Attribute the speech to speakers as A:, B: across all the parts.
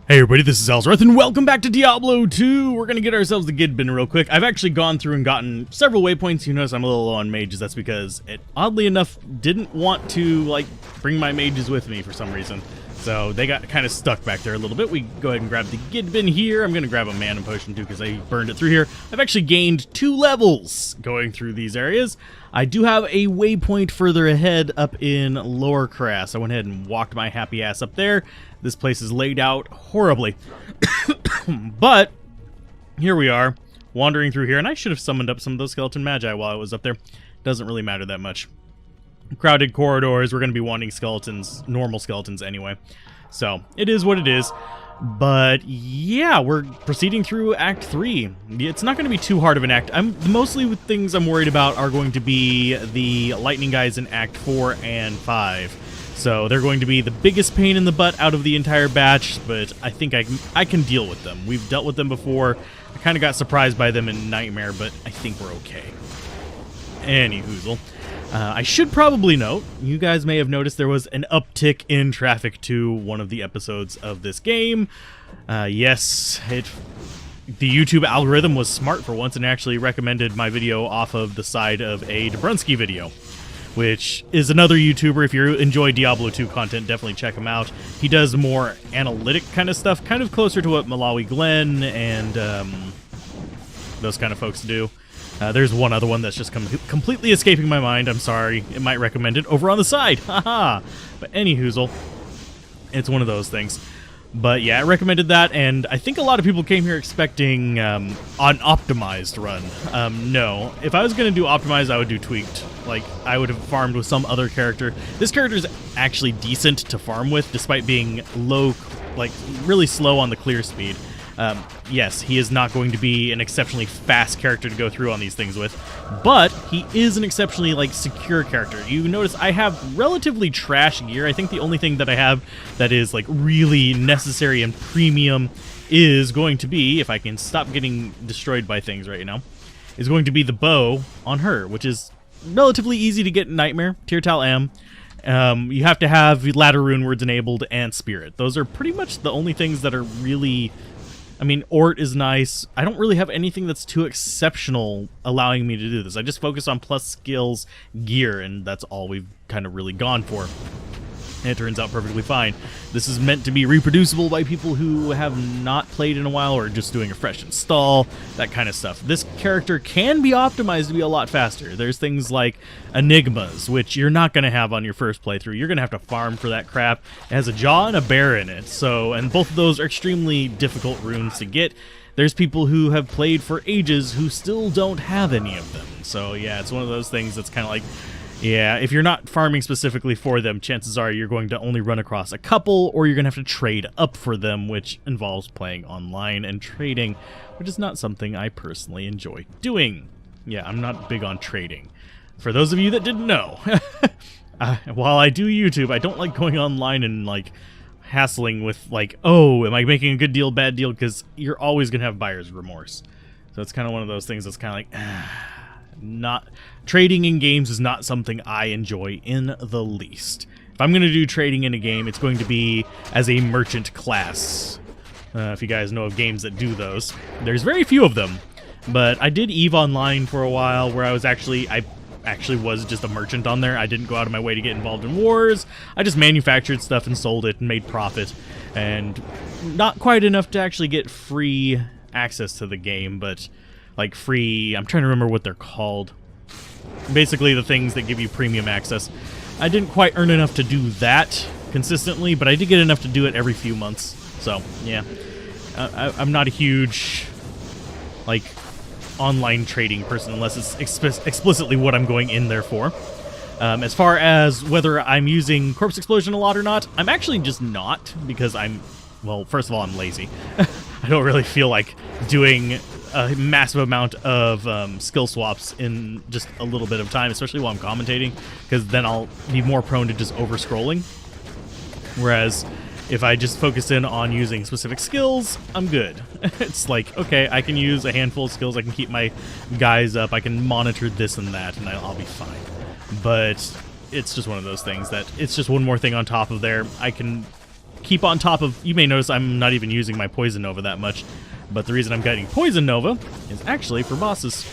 A: Hey everybody, this is Alzorath, and welcome back to Diablo 2! We're gonna get ourselves the Gid bin real quick. I've actually gone through and gotten several waypoints. You notice I'm a little low on mages. That's because it, oddly enough, didn't want to, bring my mages with me for some reason. So they got kind of stuck back there a little bit. We go ahead and grab the Gid bin here. I'm gonna grab a mana potion too, because I burned it through here. I've actually gained 2 levels going through these areas. I do have a waypoint further ahead up in Lower Crass. I went ahead and walked my happy ass up there. This place is laid out horribly. But here we are, wandering through here, and I should have summoned up some of those skeleton magi while I was up there. Doesn't really matter that much. Crowded corridors, we're going to be wanting skeletons, normal skeletons anyway. So, it is what it is. But yeah, we're proceeding through Act 3. It's not going to be too hard of an act. Mostly the things I'm worried about are going to be the lightning guys in Act 4 and 5. So they're going to be the biggest pain in the butt out of the entire batch, but I think I can deal with them. We've dealt with them before. I kind of got surprised by them in Nightmare, but I think we're okay. Anyhoozle. I should probably note, you guys may have noticed there was an uptick in traffic to one of the episodes of this game. Yes, the YouTube algorithm was smart for once and actually recommended my video off of the side of a Dobrunsky video, which is another YouTuber. If you enjoy Diablo 2 content, definitely check him out. He does more analytic kind of stuff, kind of closer to what Malawi Glenn and those kind of folks do. There's one other one that's just completely escaping my mind. I'm sorry. It might recommend it over on the side. Haha. But anyhoozle, it's one of those things. But yeah, I recommended that, and I think a lot of people came here expecting an optimized run. No. If I was going to do optimized, I would do tweaked. Like, I would have farmed with some other character. This character is actually decent to farm with, despite being low, really slow on the clear speed. Yes, he is not going to be an exceptionally fast character to go through on these things with, but he is an exceptionally, secure character. You notice I have relatively trash gear. I think the only thing that I have that is, really necessary and premium is going to be, if I can stop getting destroyed by things right now, is going to be the bow on her, which is relatively easy to get in Nightmare, Tirtal Am. You have to have Ladder Rune Words enabled and Spirit. Those are pretty much the only things that are really... I mean, Ort is nice. I don't really have anything that's too exceptional allowing me to do this. I just focus on plus skills, gear, and that's all we've kind of really gone for. And it turns out perfectly fine. This is meant to be reproducible by people who have not played in a while or just doing a fresh install, that kind of stuff. This character can be optimized to be a lot faster. There's things like Enigmas, which you're not going to have on your first playthrough. You're going to have to farm for that crap. It has a jaw and a bear in it, and both of those are extremely difficult runes to get. There's people who have played for ages who still don't have any of them. So yeah, it's one of those things that's kind of like... Yeah, if you're not farming specifically for them, chances are you're going to only run across a couple, or you're going to have to trade up for them, which involves playing online and trading, which is not something I personally enjoy doing. Yeah, I'm not big on trading. For those of you that didn't know, while I do YouTube, I don't like going online and, hassling with, oh, am I making a good deal, bad deal? Because you're always going to have buyer's remorse. So it's kind of one of those things that's kind of not trading in games is not something I enjoy in the least. If I'm going to do trading in a game, it's going to be as a merchant class. If you guys know of games that do those, there's very few of them. But I did EVE Online for a while, where I actually was just a merchant on there. I didn't go out of my way to get involved in wars. I just manufactured stuff and sold it and made profit, and not quite enough to actually get free access to the game, but free, I'm trying to remember what they're called. Basically the things that give you premium access. I didn't quite earn enough to do that consistently, but I did get enough to do it every few months. So, yeah. I'm not a huge, online trading person unless it's explicitly what I'm going in there for. As far as whether I'm using Corpse Explosion a lot or not, I'm actually just not, because well, first of all, I'm lazy. I don't really feel like doing a massive amount of skill swaps in just a little bit of time, especially while I'm commentating, because then I'll be more prone to just over-scrolling. Whereas if I just focus in on using specific skills, I'm good. It's okay, I can use a handful of skills, I can keep my guys up, I can monitor this and that, and I'll be fine. But it's just one of those things that it's just one more thing on top of there. I can keep on top of... You may notice I'm not even using my Poison Nova that much, but the reason I'm getting Poison Nova is actually for bosses.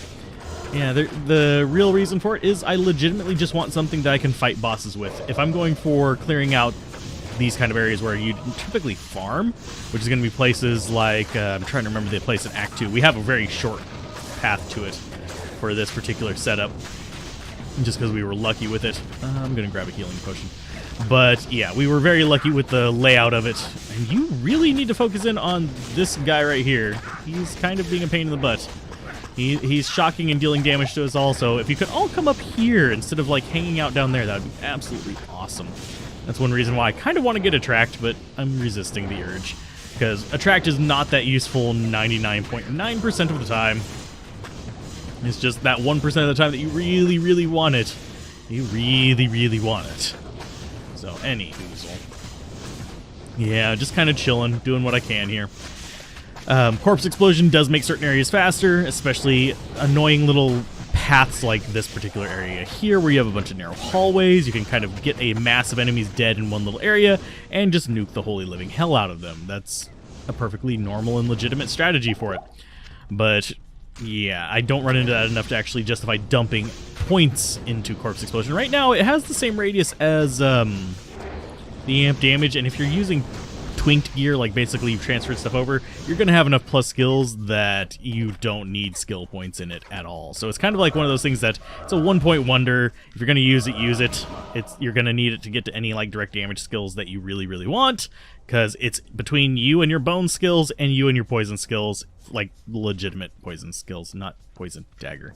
A: Yeah, the real reason for it is I legitimately just want something that I can fight bosses with. If I'm going for clearing out these kind of areas where you typically farm, which is going to be places like... I'm trying to remember the place in Act 2. We have a very short path to it for this particular setup, just because we were lucky with it. I'm going to grab a healing potion. But yeah, we were very lucky with the layout of it. And you really need to focus in on this guy right here. He's kind of being a pain in the butt. He's shocking and dealing damage to us all, so if you could all come up here instead of like hanging out down there, that would be absolutely awesome. That's one reason why I kind of want to get Attract, but I'm resisting the urge. Because Attract is not that useful 99.9% of the time. It's just that 1% of the time that you really, really want it. You really, really want it. So, anyhoozle. Yeah, just kind of chilling, doing what I can here. Corpse Explosion does make certain areas faster, especially annoying little paths like this particular area here, where you have a bunch of narrow hallways. You can kind of get a mass of enemies dead in one little area and just nuke the holy living hell out of them. That's a perfectly normal and legitimate strategy for it. But yeah, I don't run into that enough to actually justify dumping points into Corpse Explosion. Right now, it has the same radius as the amp damage, and if you're using twinked gear, like basically you've transferred stuff over, you're going to have enough plus skills that you don't need skill points in it at all. So it's kind of like one of those things that it's a one-point wonder. If you're going to use it, use it. You're going to need it to get to any like direct damage skills that you really, really want, because it's between you and your bone skills and you and your poison skills, like legitimate poison skills, not poison dagger.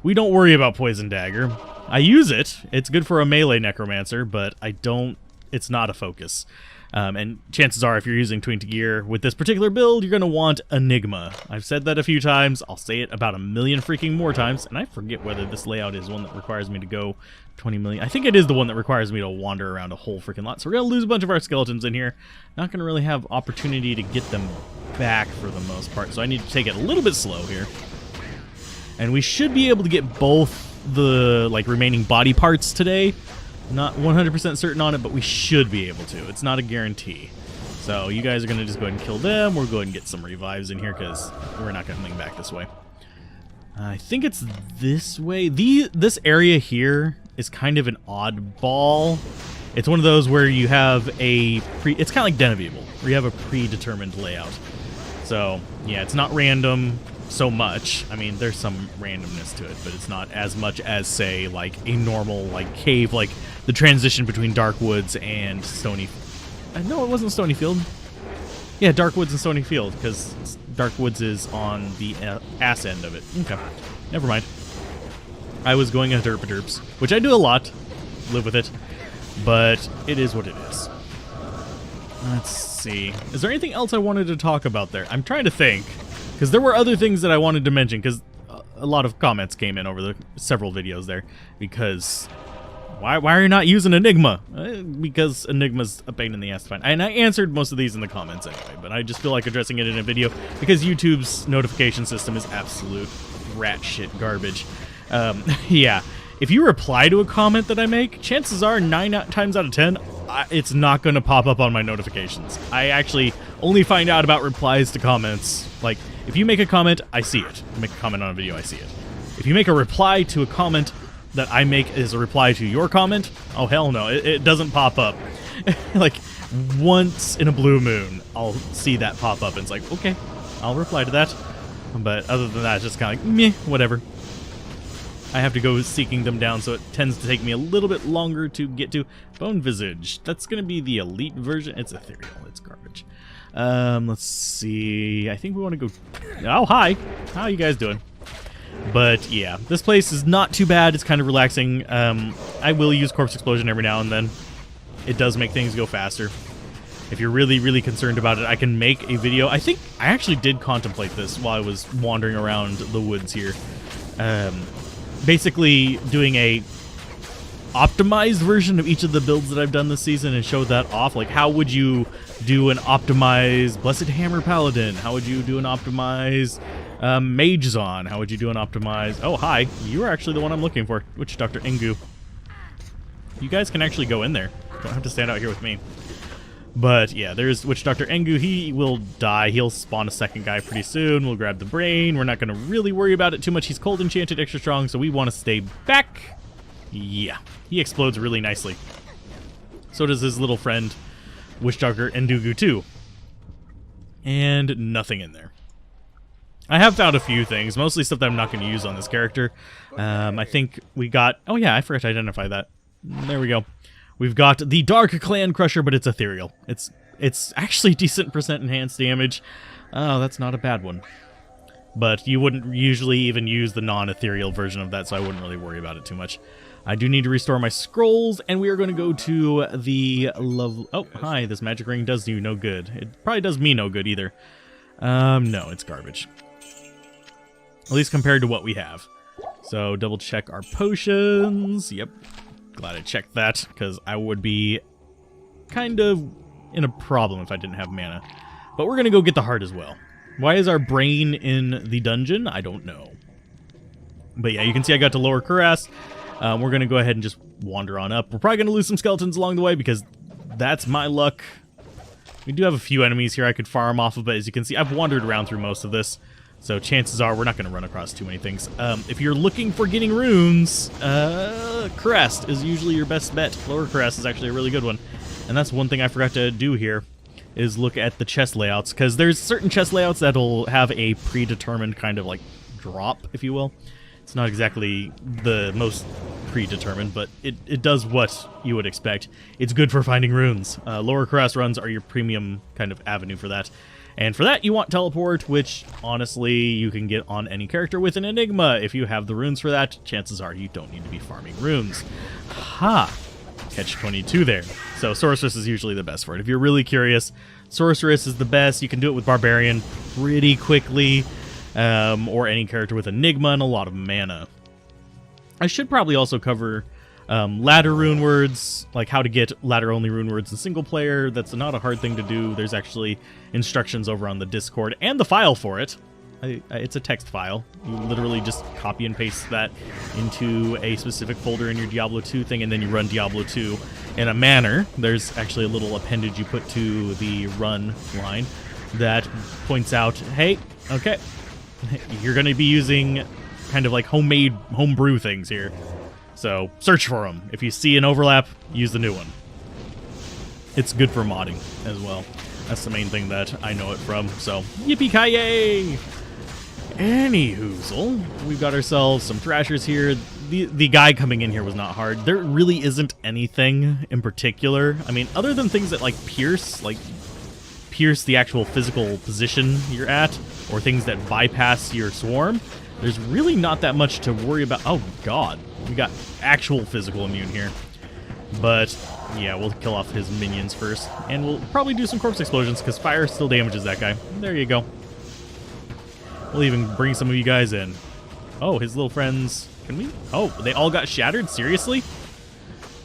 A: We don't worry about poison dagger. I use it. It's good for a melee necromancer, but I don't... It's not a focus. And chances are, if you're using Twinked Gear with this particular build, you're going to want Enigma. I've said that a few times. I'll say it about a million freaking more times. And I forget whether this layout is one that requires me to go 20 million. I think it is the one that requires me to wander around a whole freaking lot. So we're going to lose a bunch of our skeletons in here. Not going to really have opportunity to get them back for the most part. So I need to take it a little bit slow here. And we should be able to get both the remaining body parts today. Not 100% certain on it, but we should be able to. It's not a guarantee. So you guys are going to just go ahead and kill them. We're going to get some revives in here because we're not coming back this way. I think it's this way. This area here is kind of an oddball. It's one of those where you have it's kind of like Den of Evil, where you have a predetermined layout. So yeah, it's not random so much. I mean, there's some randomness to it, but it's not as much as, say, like a normal cave, like the transition between Dark Woods and Stony... no, it wasn't Stony Field. Yeah, Dark Woods and Stony Field, because Dark Woods is on the ass end of it. Okay, never mind. I was going at derp-derps, which I do a lot. Live with it. But it is what it is. Let's see. Is there anything else I wanted to talk about there? I'm trying to think. Because there were other things that I wanted to mention, because a lot of comments came in over the several videos there. Because, why are you not using Enigma? Because Enigma's a pain in the ass to find. And I answered most of these in the comments anyway, but I just feel like addressing it in a video, because YouTube's notification system is absolute rat shit garbage. Yeah, if you reply to a comment that I make, chances are 9 times out of 10, it's not going to pop up on my notifications. I actually only find out about replies to comments. Like, if you make a comment, I see it. If you make a comment on a video, I see it. If you make a reply to a comment that I make as a reply to your comment, oh hell no, it doesn't pop up. Like, once in a blue moon, I'll see that pop up and it's like, okay, I'll reply to that. But other than that, it's just kind of like, meh, whatever. I have to go seeking them down, so it tends to take me a little bit longer to get to. Bone Visage. That's going to be the elite version. It's ethereal. It's garbage. Let's see. I think we want to go... Oh, hi. How are you guys doing? But, yeah. This place is not too bad. It's kind of relaxing. I will use Corpse Explosion every now and then. It does make things go faster. If you're really, really concerned about it, I can make a video. I think I actually did contemplate this while I was wandering around the woods here. Basically doing a optimized version of each of the builds that I've done this season and show that off. Like, how would you do an optimized Blessed Hammer Paladin? How would you do an optimized Magezon? How would you do an optimized... Oh, hi. You are actually the one I'm looking for. Witch Dr. Ingu. You guys can actually go in there. You don't have to stand out here with me. But yeah, there's Witch Doctor Engu. He will die. He'll spawn a second guy pretty soon. We'll grab the brain. We're not going to really worry about it too much. He's cold enchanted, extra strong, so we want to stay back. Yeah, he explodes really nicely. So does his little friend, Witch Doctor Endugu, too. And nothing in there. I have found a few things, mostly stuff that I'm not going to use on this character. I think we got... Oh yeah, I forgot to identify that. There we go. We've got the Dark Clan Crusher, but it's ethereal. It's actually decent percent enhanced damage. Oh, that's not a bad one. But you wouldn't usually even use the non-ethereal version of that, so I wouldn't really worry about it too much. I do need to restore my scrolls, and we are going to go to the love... Oh, hi, this magic ring does you no good. It probably does me no good either. No, it's garbage. At least compared to what we have. So, double check our potions. Yep. Glad I checked that, because I would be kind of in a problem if I didn't have mana. But we're going to go get the heart as well. Why is our brain in the dungeon? I don't know. But yeah, you can see I got to Lower Kuras. We're going to go ahead and just wander on up. We're probably going to lose some skeletons along the way, because that's my luck. We do have a few enemies here I could farm off of, but as you can see, I've wandered around through most of this. So chances are we're not going to run across too many things. If you're looking for getting runes, Crest is usually your best bet. Lower Crest is actually a really good one. And that's one thing I forgot to do here, is look at the chest layouts. Because there's certain chest layouts that'll have a predetermined kind of like drop, if you will. It's not exactly the most predetermined, but it does what you would expect. It's good for finding runes. Lower Crest runs are your premium kind of avenue for that. And for that, you want Teleport, which, honestly, you can get on any character with an Enigma. If you have the runes for that, chances are you don't need to be farming runes. Ha! Catch-22 there. So Sorceress is usually the best for it. If you're really curious, Sorceress is the best. You can do it with Barbarian pretty quickly, or any character with Enigma and a lot of mana. I should probably also cover... ladder rune words, like how to get ladder-only rune words in single player. That's not a hard thing to do. There's actually instructions over on the Discord and the file for it. It's a text file. You literally just copy and paste that into a specific folder in your Diablo 2 thing, and then you run Diablo 2 in a manner. There's actually a little appendage you put to the run line that points out, hey, okay, you're going to be using kind of like homebrew things here. So, search for them. If you see an overlap, use the new one. It's good for modding as well. That's the main thing that I know it from. So, yippee-ki-yay! Anyhoozle, we've got ourselves some thrashers here. The guy coming in here was not hard. There really isn't anything in particular. I mean, other than things that pierce the actual physical position you're at, or things that bypass your swarm, there's really not that much to worry about. Oh, God. We got actual physical immune here. But, yeah, we'll kill off his minions first. And we'll probably do some corpse explosions, because fire still damages that guy. There you go. We'll even bring some of you guys in. Oh, his little friends. Can we? Oh, they all got shattered? Seriously?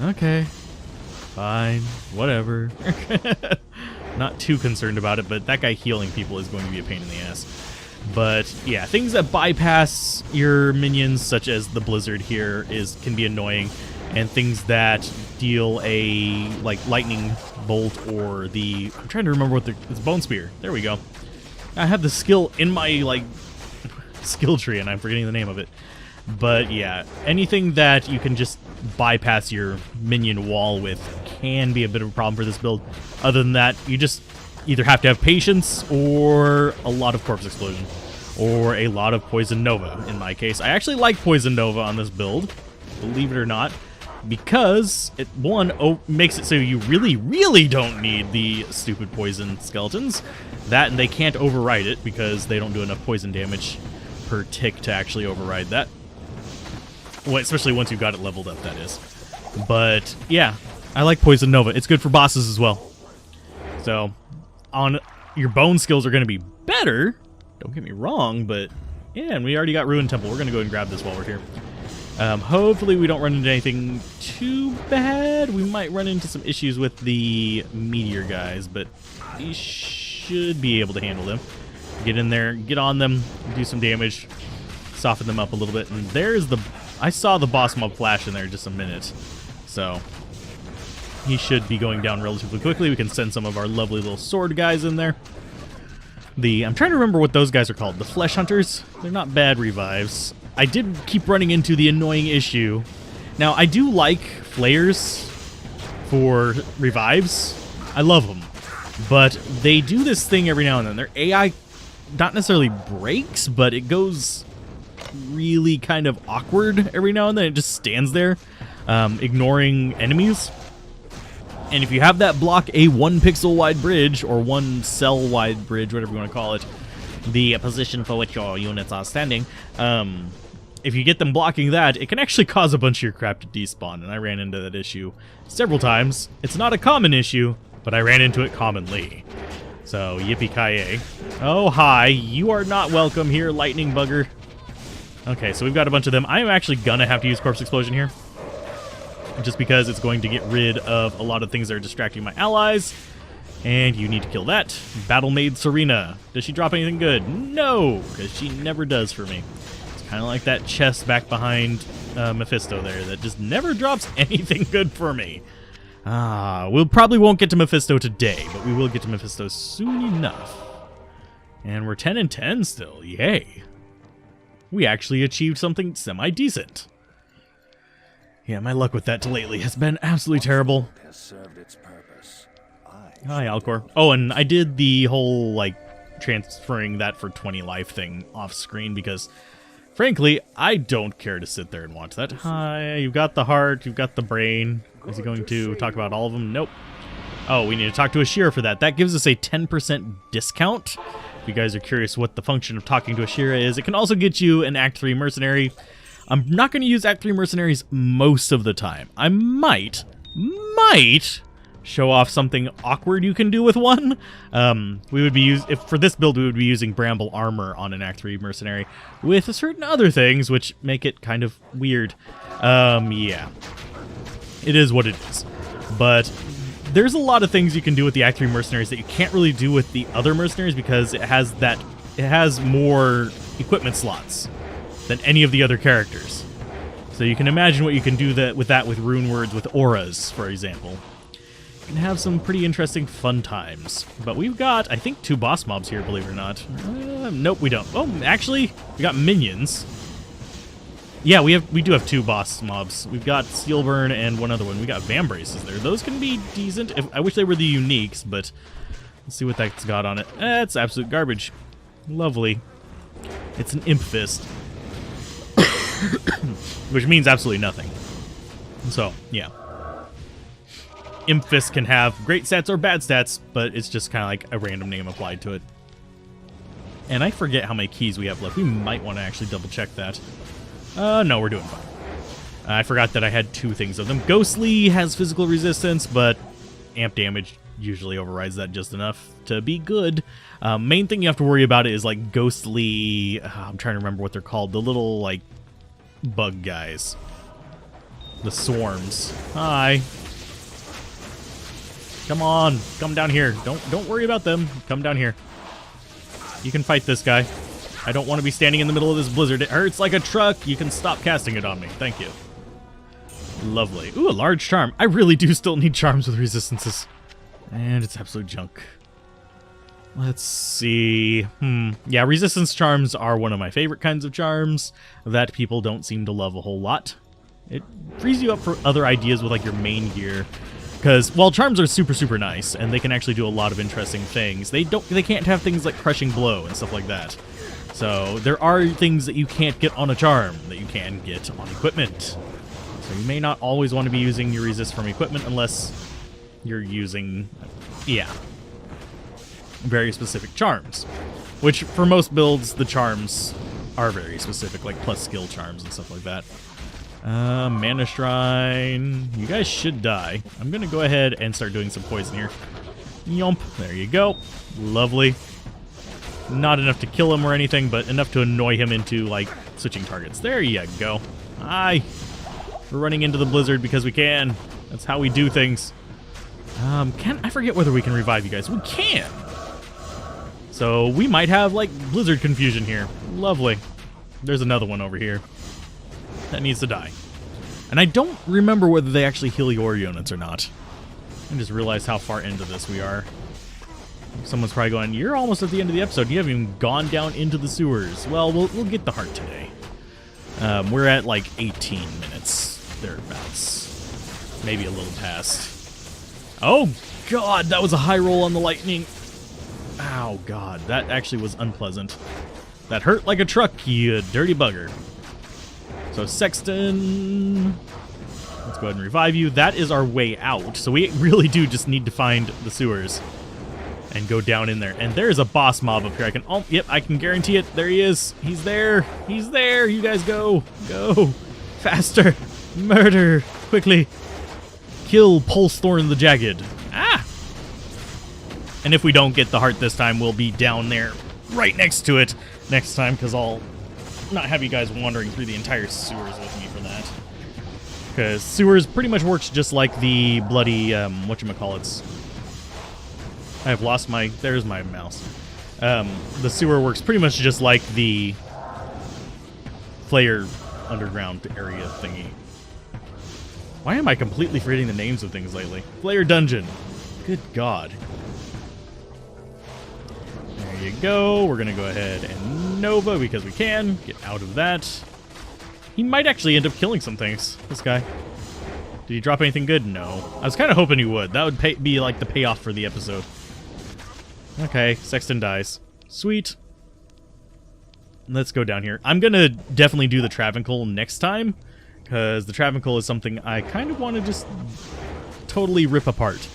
A: Okay. Fine. Whatever. Not too concerned about it, but that guy healing people is going to be a pain in the ass. But yeah, things that bypass your minions, such as the blizzard here, can be annoying, and things that deal a lightning bolt or I'm trying to remember what it's bone spear. There we go. I have the skill in my skill tree, and I'm forgetting the name of it. But yeah, anything that you can just bypass your minion wall with can be a bit of a problem for this build. Other than that, you just either have to have patience or a lot of corpse explosion, or a lot of poison nova. In my case, I actually like poison nova on this build, believe it or not, because it makes it so you really don't need the stupid poison skeletons. That, and they can't override it because they don't do enough poison damage per tick to actually override that. Well, especially once you've got it leveled up, that is. But yeah, I like poison nova. It's good for bosses as well. So your bone skills are going to be better, don't get me wrong, but yeah, and we already got Ruined Temple. We're going to go and grab this while we're here. Hopefully we don't run into anything too bad. We might run into some issues with the meteor guys, but we should be able to handle them. Get in there, get on them, do some damage, soften them up a little bit, and I saw the boss mob flash in there just a minute, so He should be going down relatively quickly. We can send some of our lovely little sword guys in there. I'm trying to remember what those guys are called. The Flesh Hunters? They're not bad revives. I did keep running into the annoying issue. Now, I do like flayers for revives. I love them. But they do this thing every now and then. Their AI not necessarily breaks, but it goes really kind of awkward every now and then. It just stands there, ignoring enemies. And if you have that block a 1 pixel wide bridge, or 1 cell wide bridge, whatever you want to call it, the position for which your units are standing, if you get them blocking that, it can actually cause a bunch of your crap to despawn, and I ran into that issue several times. It's not a common issue, but I ran into it commonly. So, yippee-ki-yay. Oh, hi. You are not welcome here, lightning bugger. Okay, so we've got a bunch of them. I am actually gonna have to use Corpse Explosion here, just because it's going to get rid of a lot of things that are distracting my allies. And you need to kill that. Battle Maid Serena. Does she drop anything good? No, because she never does for me. It's kind of like that chest back behind Mephisto there that just never drops anything good for me. We'll probably won't get to Mephisto today, but we will get to Mephisto soon enough. And we're 10 and 10 still. Yay. We actually achieved something semi-decent. Yeah, my luck with that lately has been absolutely terrible. Hi, Alcor. Oh, and I did the whole, like, transferring that for 20 life thing off screen because, frankly, I don't care to sit there and watch that. Hi, you've got the heart, you've got the brain. Is he going to talk about all of them? Nope. Oh, we need to talk to Ashira for that. That gives us a 10% discount. If you guys are curious what the function of talking to Ashira is, it can also get you an Act 3 mercenary. I'm not going to use Act 3 mercenaries most of the time. I might show off something awkward you can do with one. We would be for this build, we would be using Bramble Armor on an Act 3 mercenary with certain other things which make it kind of weird. Yeah. It is what it is. But there's a lot of things you can do with the Act 3 mercenaries that you can't really do with the other mercenaries because it has more equipment slots than any of the other characters. So you can imagine what you can do with rune words with auras, for example. You can have some pretty interesting fun times. But we've got, I think, 2 boss mobs here, believe it or not. Nope, we don't. Oh, actually, we got minions. Yeah, we do have 2 boss mobs. We've got Steelburn and one other one. We got Vambraces there. Those can be decent. I wish they were the uniques, but let's see what that's got on it. It's absolute garbage. Lovely. It's an Imp Fist. Which means absolutely nothing. So, yeah. Imp Fist can have great stats or bad stats, but it's just kind of like a random name applied to it. And I forget how many keys we have left. We might want to actually double check that. No, we're doing fine. I forgot that I had 2 things of them. Ghostly has physical resistance, but amp damage usually overrides that just enough to be good. Main thing you have to worry about is like Ghostly... I'm trying to remember what they're called. The little, like, bug guys. The swarms. Hi. Come on. Come down here. Don't worry about them. Come down here. You can fight this guy. I don't want to be standing in the middle of this blizzard. It hurts like a truck. You can stop casting it on me. Thank you. Lovely. Ooh, a large charm. I really do still need charms with resistances. And it's absolute junk. Let's see. Yeah, resistance charms are one of my favorite kinds of charms that people don't seem to love a whole lot. It frees you up for other ideas with like your main gear. Because while charms are super, super nice, and they can actually do a lot of interesting things, they can't have things like Crushing Blow and stuff like that. So there are things that you can't get on a charm that you can get on equipment. So you may not always want to be using your resist from equipment unless you're using, yeah, very specific charms. Which for most builds, the charms are very specific, like plus skill charms and stuff like that. Mana Shrine. You guys should die. I'm going to go ahead and start doing some poison here. Yomp. There you go. Lovely. Not enough to kill him or anything, but enough to annoy him into, like, switching targets. There you go. Hi. We're running into the blizzard because we can. That's how we do things. I forget whether we can revive you guys. We can. So we might have, like, blizzard confusion here. Lovely. There's another one over here that needs to die. And I don't remember whether they actually heal your units or not. I just realized how far into this we are. Someone's probably going, you're almost at the end of the episode. You haven't even gone down into the sewers. Well, we'll get the heart today. We're at like 18 minutes, thereabouts. Maybe a little past. Oh, God, that was a high roll on the lightning. Ow, God, that actually was unpleasant. That hurt like a truck, you dirty bugger. So, Sexton, let's go ahead and revive you. That is our way out. So we really do just need to find the sewers and go down in there. And there's a boss mob up here. I can guarantee it. There he is. He's there. He's there. You guys go. Go. Faster. Murder. Quickly. Kill Pulsethorn the Jagged. Ah! And if we don't get the heart this time, we'll be down there right next to it next time, because I'll not have you guys wandering through the entire sewers with me for that. Because sewers pretty much works just like the bloody, whatchamacallits. I've lost my... There's my mouse. The sewer works pretty much just like the Flayer underground area thingy. Why am I completely forgetting the names of things lately? Flayer Dungeon. Good God. There you go. We're going to go ahead and Nova because we can. Get out of that. He might actually end up killing some things, this guy. Did he drop anything good? No. I was kind of hoping he would. That would be like the payoff for the episode. Okay, Sexton dies. Sweet. Let's go down here. I'm going to definitely do the Travancore next time, because the Travancore is something I kind of want to just totally rip apart.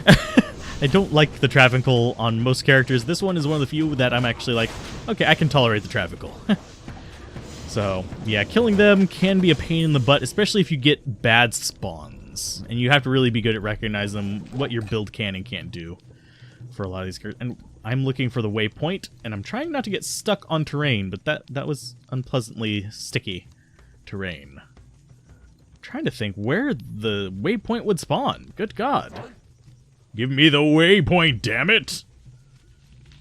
A: I don't like the Travancore on most characters. This one is one of the few that I'm actually like, okay, I can tolerate the Travancore. So, yeah, killing them can be a pain in the butt, especially if you get bad spawns. And you have to really be good at recognizing what your build can and can't do for a lot of these characters. And I'm looking for the waypoint, and I'm trying not to get stuck on terrain, but that was unpleasantly sticky terrain. I'm trying to think where the waypoint would spawn. Good God. Give me the waypoint, damn it!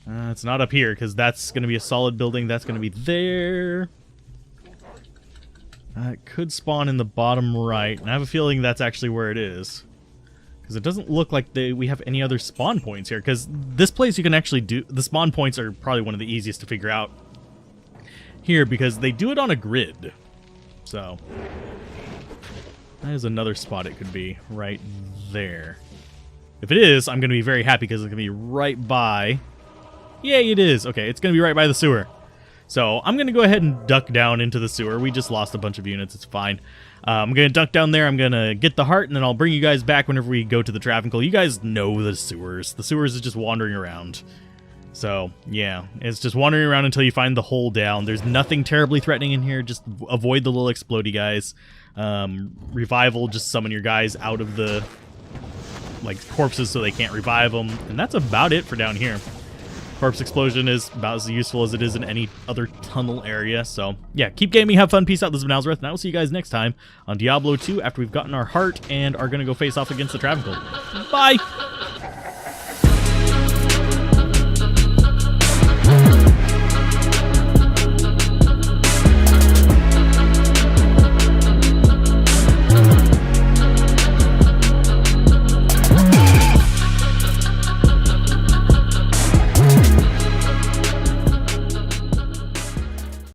A: It's not up here, because that's going to be a solid building. That's going to be there. It could spawn in the bottom right, and I have a feeling that's actually where it is. Because it doesn't look like we have any other spawn points here, because this place you can actually do... The spawn points are probably one of the easiest to figure out here, because they do it on a grid. So, that is another spot it could be, right there. If it is, I'm going to be very happy, because it's going to be right by... Yay, it is! Okay, it's going to be right by the sewer. So, I'm going to go ahead and duck down into the sewer. We just lost a bunch of units. It's fine. I'm going to duck down there. I'm going to get the heart, and then I'll bring you guys back whenever we go to the Travancore. You guys know the sewers. The sewers is just wandering around. So, yeah. It's just wandering around until you find the hole down. There's nothing terribly threatening in here. Just avoid the little explodey guys. Revival, just summon your guys out of the corpses so they can't revive them. And that's about it for down here. Corpse explosion is about as useful as it is in any other tunnel area. So, yeah, keep gaming, have fun, peace out. This has been Alzorath, and I will see you guys next time on Diablo 2 after we've gotten our heart and are going to go face off against the Travancore. Bye!